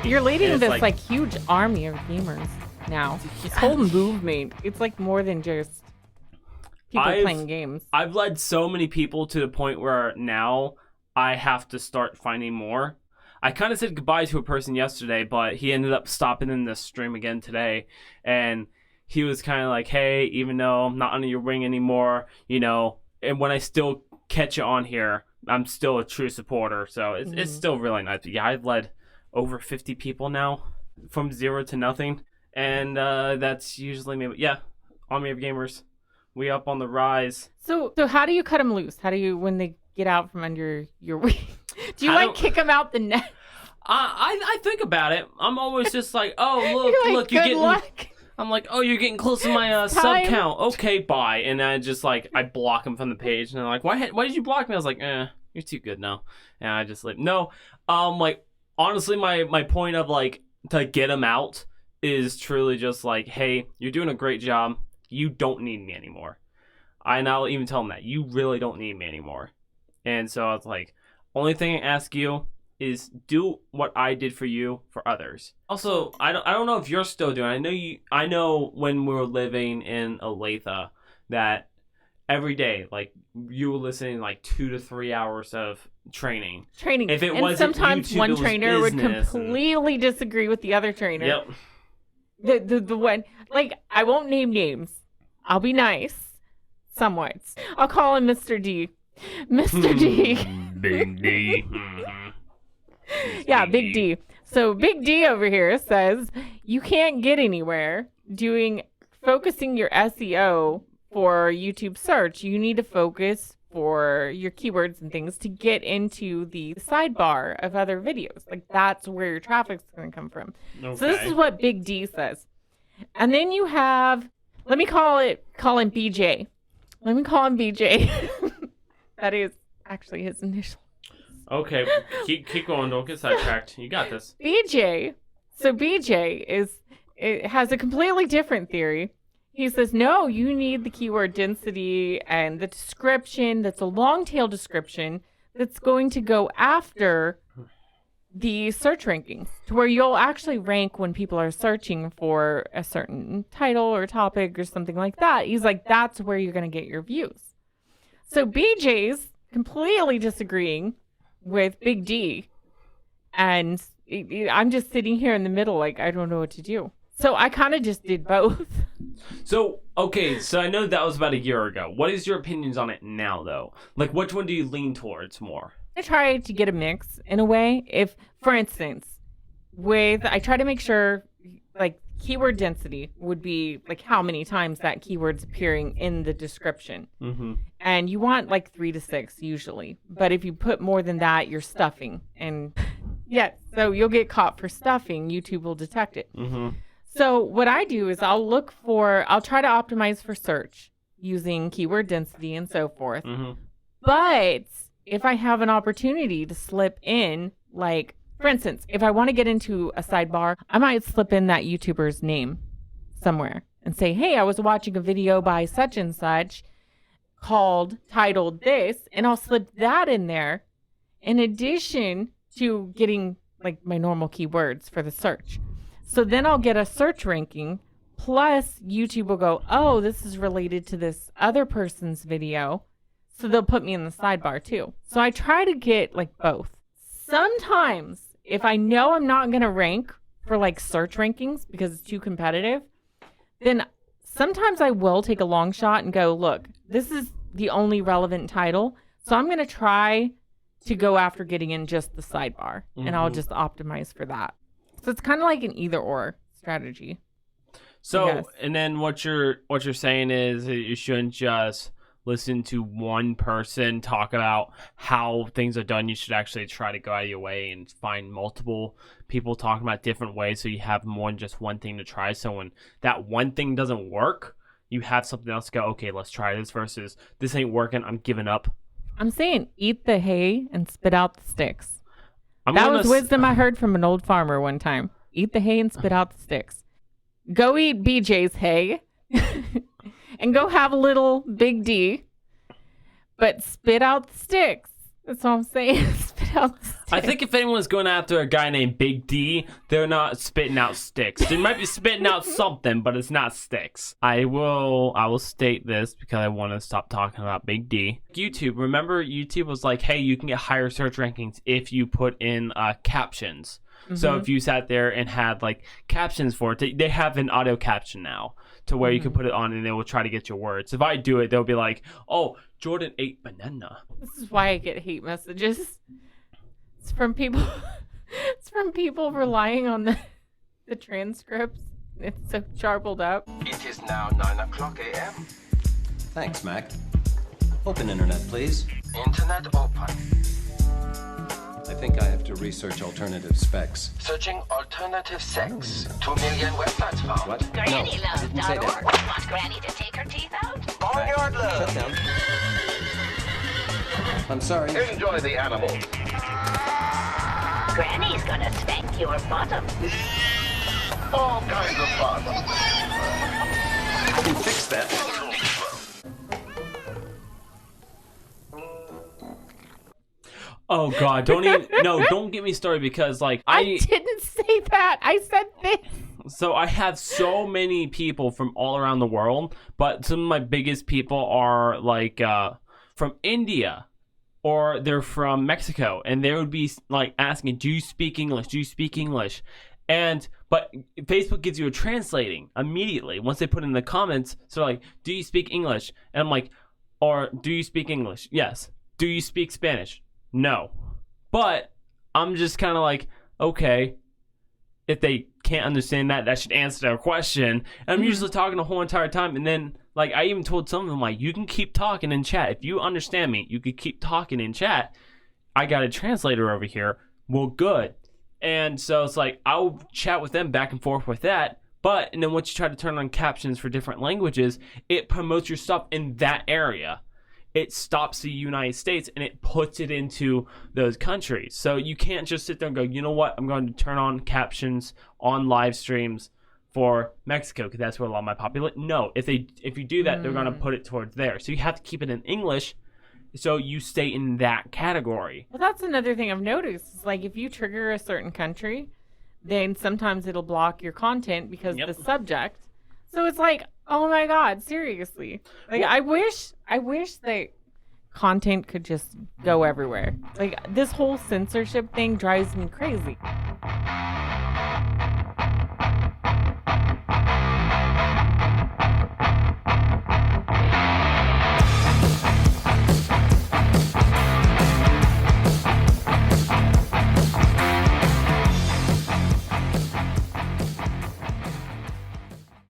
You're leading this like huge army of gamers now. This whole movement. It's like more than just people playing games. I've led so many people to the point where now I have to start finding more. I kind of said goodbye to a person yesterday, but he ended up stopping in the stream again today, and he was kind of like, hey, even though I'm not under your wing anymore, and when I still catch you on here, I'm still a true supporter. So it's still really nice. But yeah, I've led over 50 people now from 0 to nothing. And that's usually me. But yeah, Army of Gamers, we up on the rise. So how do you cut them loose? How do you, when they get out from under your wing? Do you kick them out the net? I think about it. I'm always just like, oh, look, you're getting... Luck. I'm like, oh, you're getting close to my sub count. Okay, bye. And I just I block them from the page. And they're like, why did you block me? I was like, you're too good now. And I just no. Honestly, my point of to get them out is truly just hey, you're doing a great job. You don't need me anymore. And I'll even tell them that you really don't need me anymore. And so it's only thing I ask you is do what I did for you for others. Also, I don't know if you're still doing it. I know when we were living in Olathe that every day, you were listening 2 to 3 hours of training. If it wasn't sometimes YouTube, one trainer would completely disagree with the other trainer. Yep. The one, I won't name names. I'll be nice. Somewhat. I'll call him Mr. D. Mr. D. Big D. Yeah, Big D. So Big D over here says you can't get anywhere focusing your SEO for YouTube search. You need to focus for your keywords and things to get into the sidebar of other videos. That's where your traffic's going to come from. Okay. So this is what Big D says. And then you have, let me call him BJ. Let me call him BJ. That is actually his initial. Okay, keep going. Don't get sidetracked. You got this. BJ. So BJ has a completely different theory. He says, no, you need the keyword density and the description that's a long tail description that's going to go after the search rankings to where you'll actually rank when people are searching for a certain title or topic or something like that. He's like, that's where you're going to get your views. So BJ's completely disagreeing with Big D, and I'm just sitting here in the middle I don't know what to do. So I kind of just did both. So I know that was about a year ago. What is your opinions on it now, though? Which one do you lean towards more? I try to get a mix in a way. If, for instance, I try to make sure keyword density would be how many times that keyword's appearing in the description. Mm-hmm. And you want 3 to 6 usually. But if you put more than that, you're stuffing. And yeah, so you'll get caught for stuffing. YouTube will detect it. Mm-hmm. So what I do is I'll try to optimize for search using keyword density and so forth. Mm-hmm. But if I have an opportunity to slip in, for instance, if I want to get into a sidebar, I might slip in that YouTuber's name somewhere and say, hey, I was watching a video by such and such titled this, and I'll slip that in there in addition to getting my normal keywords for the search. So then I'll get a search ranking, plus YouTube will go, oh, this is related to this other person's video. So they'll put me in the sidebar too. So I try to get both. Sometimes if I know I'm not going to rank for search rankings because it's too competitive, then sometimes I will take a long shot and go, look, this is the only relevant title. So I'm going to try to go after getting in just the sidebar, and I'll just optimize for that. So it's kind of like an either or strategy. So, and then what you're saying is that you shouldn't just listen to one person talk about how things are done. You should actually try to go out of your way and find multiple people talking about different ways, so you have more than just one thing to try. So when that one thing doesn't work, you have something else to go, okay, let's try this, versus this ain't working, I'm giving up. I'm saying eat the hay and spit out the sticks. That was wisdom I heard from an old farmer one time. Eat the hay and spit out the sticks. Go eat BJ's hay and go have a little Big D, but spit out the sticks. That's all I'm saying. Spit out the sticks. I think if anyone's going after a guy named Big D, they're not spitting out sticks. They might be spitting out something, but it's not sticks. I will state this because I want to stop talking about Big D. YouTube, remember YouTube was like, hey, you can get higher search rankings if you put in captions. Mm-hmm. So if you sat there and had like captions for it, they have an auto caption now to where you can put it on and they will try to get your words. If I do it, they'll be like, oh, Jordan ate banana. This is why I get hate messages. It's from people. It's from people relying on the transcripts. It's so charbled up. It is now 9:00 a.m. Thanks, Mac. Open internet, please. Internet open. I think I have to research alternative specs. Searching alternative sex. 2 million websites found. What? GrannyLove.org. Want Granny to take her teeth out? Barnyard Love. Shut down. I'm sorry. Enjoy the animal. Granny's gonna spank your bottom. All kinds of fun. I can fix that. Oh God! Don't get me started because like I didn't say that. I said this. So I have so many people from all around the world, but some of my biggest people are like from India, or they're from Mexico, and they would be like asking, "Do you speak English? Do you speak English?" But Facebook gives you a translating immediately once they put in the comments. So like, "Do you speak English?" And I'm like, or "Do you speak English?" Yes. "Do you speak Spanish?" No. But I'm just kind of like, okay, if they can't understand that, that should answer their question. And I'm usually talking the whole entire time. And then, like, I even told some of them, like, you can keep talking in chat. If you understand me, you could keep talking in chat. I got a translator over here. Well, good. And so it's like, I'll chat with them back and forth with that. And then once you try to turn on captions for different languages, it promotes your stuff in that area. It stops the United States and it puts it into those countries. So you can't just sit there and go, you know what, I'm going to turn on captions on live streams for Mexico because that's where a lot of my population. No, if you do that, they're going to put it towards there. So you have to keep it in English so you stay in that category. Well, that's another thing I've noticed. It's like if you trigger a certain country, then sometimes it'll block your content because of the subject. So it's like, oh my God, seriously. Like, well, I wish that content could just go everywhere. Like, this whole censorship thing drives me crazy.